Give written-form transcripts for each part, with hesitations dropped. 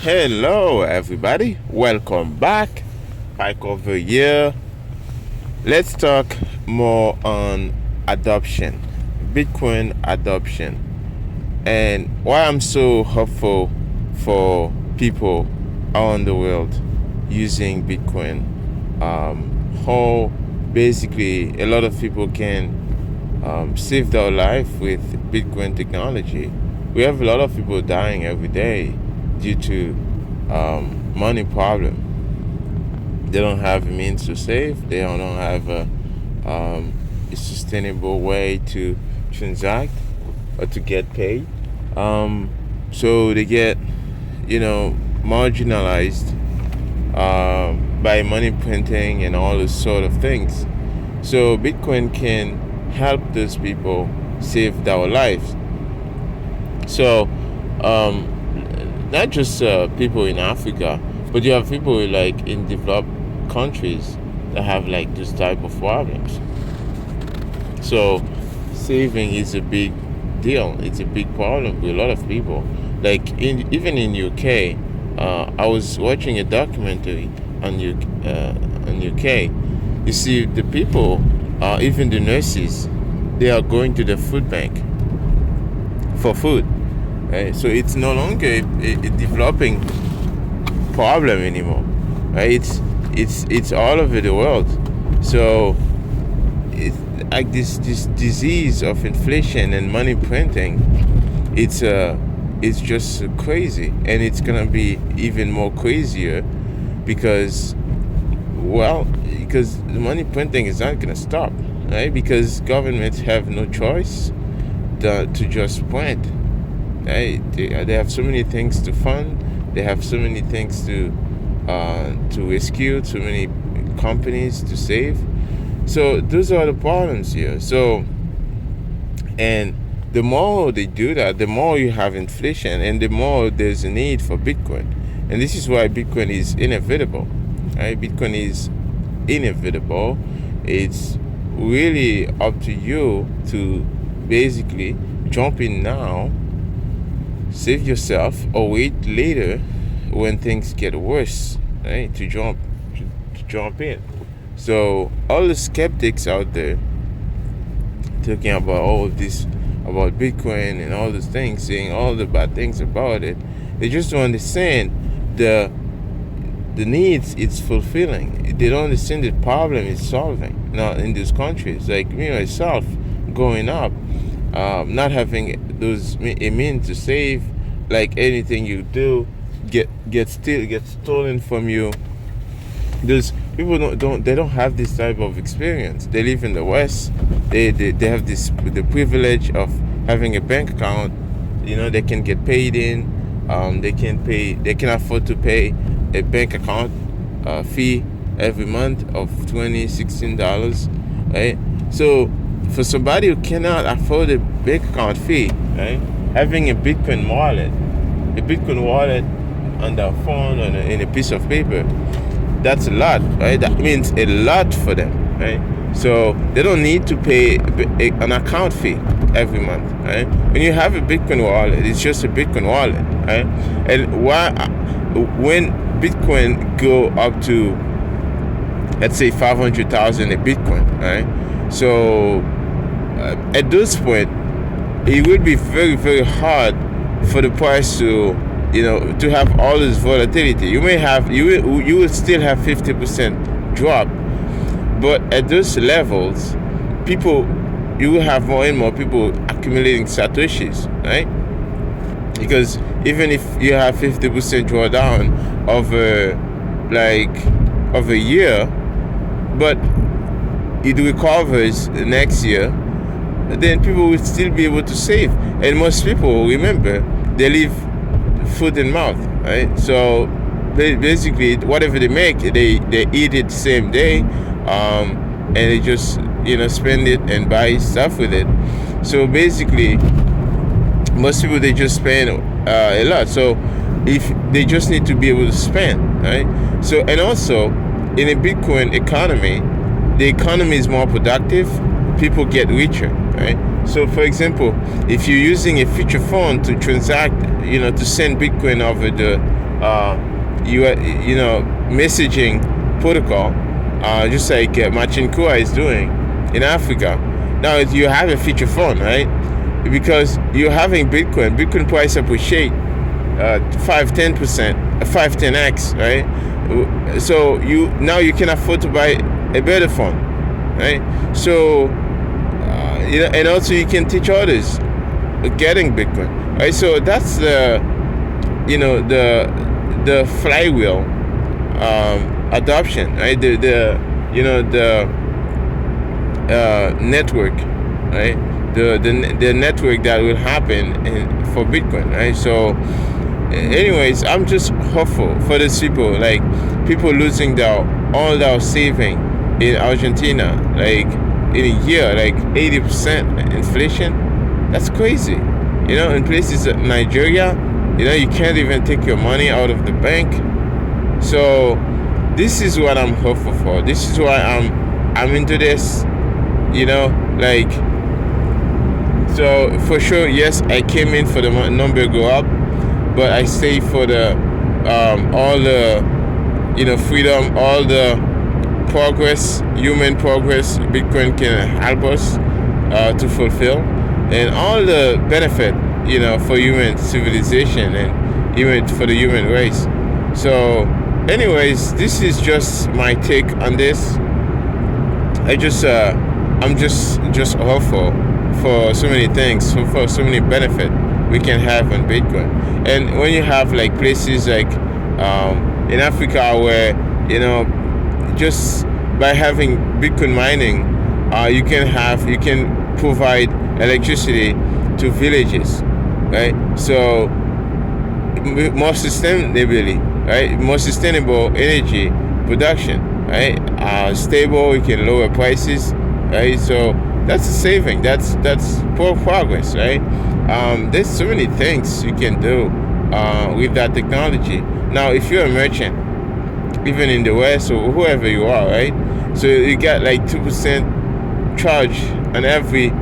Hello, everybody. Welcome back. Back over here. Let's talk more on adoption, Bitcoin adoption, and why I'm so hopeful for people around the world using Bitcoin. How basically a lot of people can save their life with Bitcoin technology. We have a lot of people dying every day due to money problem. They don't have a means to save. They don't have a sustainable way to transact or to get paid. So they get, marginalized by money printing and all those sort of things. So Bitcoin can help those people save their lives. So not just people in Africa, but you have people like in developed countries that have like this type of problems. So saving is a big deal. It's a big problem with a lot of people. Like even in UK, I was watching a documentary on UK. You see, the people, even the nurses, they are going to the food bank for food. Right? So it's no longer a developing problem anymore. Right? It's all over the world. So it's like this disease of inflation and money printing. It's just crazy, and it's gonna be even more crazier because the money printing is not gonna stop, right? Because governments have no choice to just print. Right? They have so many things to fund. They have so many things to rescue. So many companies to save. So those are the problems here. So, and the more they do that, the more you have inflation, and the more there's a need for Bitcoin. And this is why Bitcoin is inevitable. Right? Bitcoin is inevitable. It's really up to you to basically jump in now, save yourself, or wait later when things get worse, right? To jump in. So all the skeptics out there talking about all of this, about Bitcoin and all those things, saying all the bad things about it, they just don't understand the needs it's fulfilling. They don't understand the problem it's solving. Now in these countries, like me myself, growing up, not having those means to save, like anything you do gets stolen from you. Those people don't have this type of experience. They live in the West. They have the privilege of having a bank account. They can get paid in. They can afford to pay a bank account fee every month of $16, right? So for somebody who cannot afford a bank account fee, right, having a Bitcoin wallet on their phone or in a piece of paper, that's a lot, right? That means a lot for them, right? So they don't need to pay an account fee every month, right? When you have a Bitcoin wallet, it's just a Bitcoin wallet, right? And when Bitcoin go up to, let's say, 500,000 a Bitcoin, right? So at this point, it would be very, very hard for the price to have all this volatility. You will still have 50% drop, but at those levels, you will have more and more people accumulating Satoshis, right? Because even if you have 50% drawdown of a year, but it recovers next year, then people will still be able to save. And most people, remember, they live foot and mouth, right? So basically, whatever they make, they eat it the same day, and they just spend it and buy stuff with it. So basically, most people, they just spend a lot. So if they just need to be able to spend, right? So, and also in a Bitcoin economy, the economy is more productive. People get richer, right? So for example, if you're using a feature phone to transact, to send Bitcoin over messaging protocol, just like Machinkua is doing in Africa. Now you have a feature phone, right? Because you're having Bitcoin price appreciate 5-10%, 5-10x, right? So you can afford to buy a better phone, right? So and also you can teach others getting Bitcoin, right? So that's the flywheel adoption, right? The network, right? The network that will happen for Bitcoin, right? So anyways, I'm just hopeful for these people, like people losing all their saving in Argentina, like in a year, like 80% inflation. That's crazy. In places like Nigeria, you can't even take your money out of the bank. So this is what I'm hopeful for. This is why I'm into this. Like, so for sure, yes, I came in for the number go up, but I stay for the all the freedom, all the progress, human progress Bitcoin can help us to fulfill, and all the benefit for human civilization and even for the human race. So anyways, this is just my take on this. I'm just hopeful for so many things, for so many benefit we can have on Bitcoin. And when you have like places like in Africa where just by having Bitcoin mining, you can provide electricity to villages, right? So more sustainability, right? More sustainable energy production, right? Stable, you can lower prices, right? So that's a saving. That's progress, right? There's so many things you can do with that technology. Now, if you're a merchant, even in the West or whoever you are, right? So you get like 2% charge on every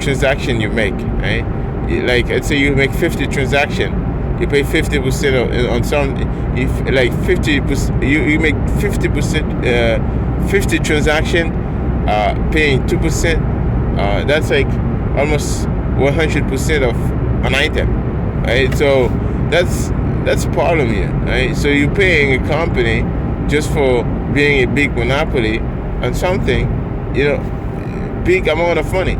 transaction you make, right? Like, let's say you make 50 transaction, you pay 50% on some. If like 50%, you make 50%, 50 transaction, paying 2%. That's like almost 100% of an item, right? So that's a problem here, right? So you're paying a company just for being a big monopoly on something, big amount of money.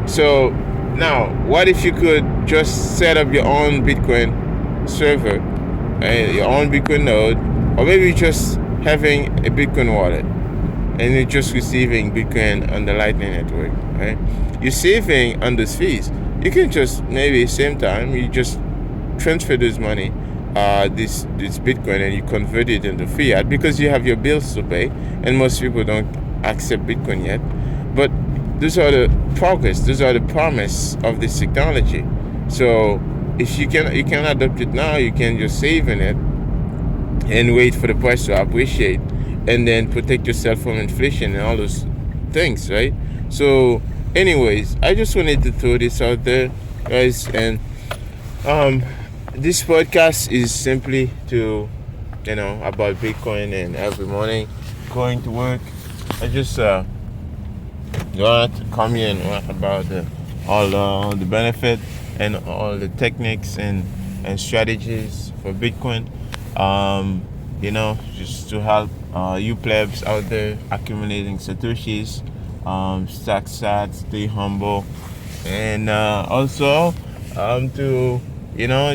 So now, what if you could just set up your own Bitcoin server, right? Your own Bitcoin node, or maybe just having a Bitcoin wallet, and you're just receiving Bitcoin on the Lightning Network, right? You're saving on those fees. You can just maybe same time you just transfer this money, this Bitcoin, and you convert it into fiat because you have your bills to pay, and most people don't accept Bitcoin yet. But those are the progress. Those are the promise of this technology. So if you can adopt it now, you can just save in it and wait for the price to appreciate, and then protect yourself from inflation and all those things, right? So anyways, I just wanted to throw this out there, guys, and this podcast is simply to about Bitcoin, and every morning going to work I just want to come here and talk about all the benefit and all the techniques and strategies for Bitcoin. Just to help you plebs out there accumulating Satoshis, stack sats, stay humble, and also to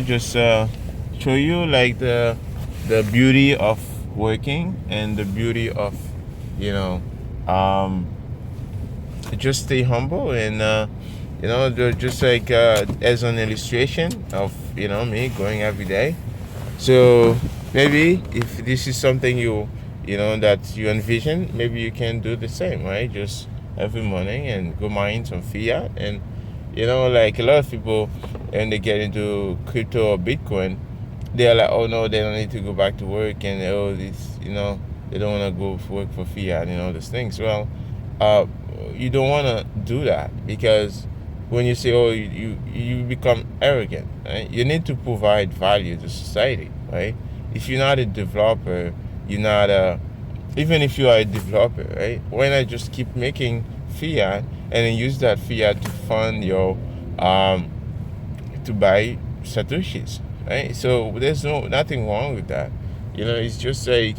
just show you like the beauty of working and the beauty of just stay humble, and just like as an illustration of me going every day. So maybe if this is something that you envision, maybe you can do the same, right? Just every morning and go mine some fiat. And like a lot of people, when they get into crypto or Bitcoin, they're like, oh no, they don't need to go back to work, and they don't want to go work for fiat and all these things. Well, you don't want to do that, because when you say, oh, you become arrogant, right? You need to provide value to society, right? If you're not a developer, you're not a, even if you are a developer, right? Why not just keep making fiat and then use that fiat to fund your, to buy Satoshis, right? So there's nothing wrong with that. It's just like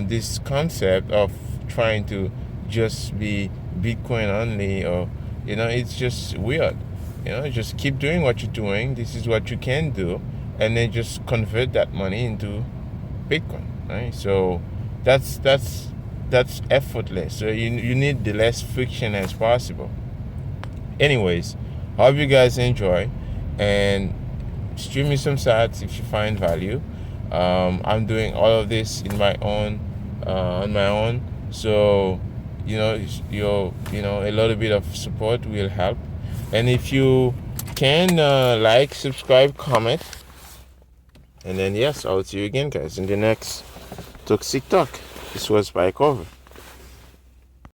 this concept of trying to just be Bitcoin only, or it's just weird. Just keep doing what you're doing. This is what you can do, and then just convert that money into Bitcoin, right? So that's effortless. So you need the less friction as possible. Anyways, hope you guys enjoy, and stream me some sats if you find value. I'm doing all of this in my own on my own, so a little bit of support will help. And if you can, like, subscribe, comment, and then yes, I'll see you again, guys, in the next Toxic Talk. This was Bike Over.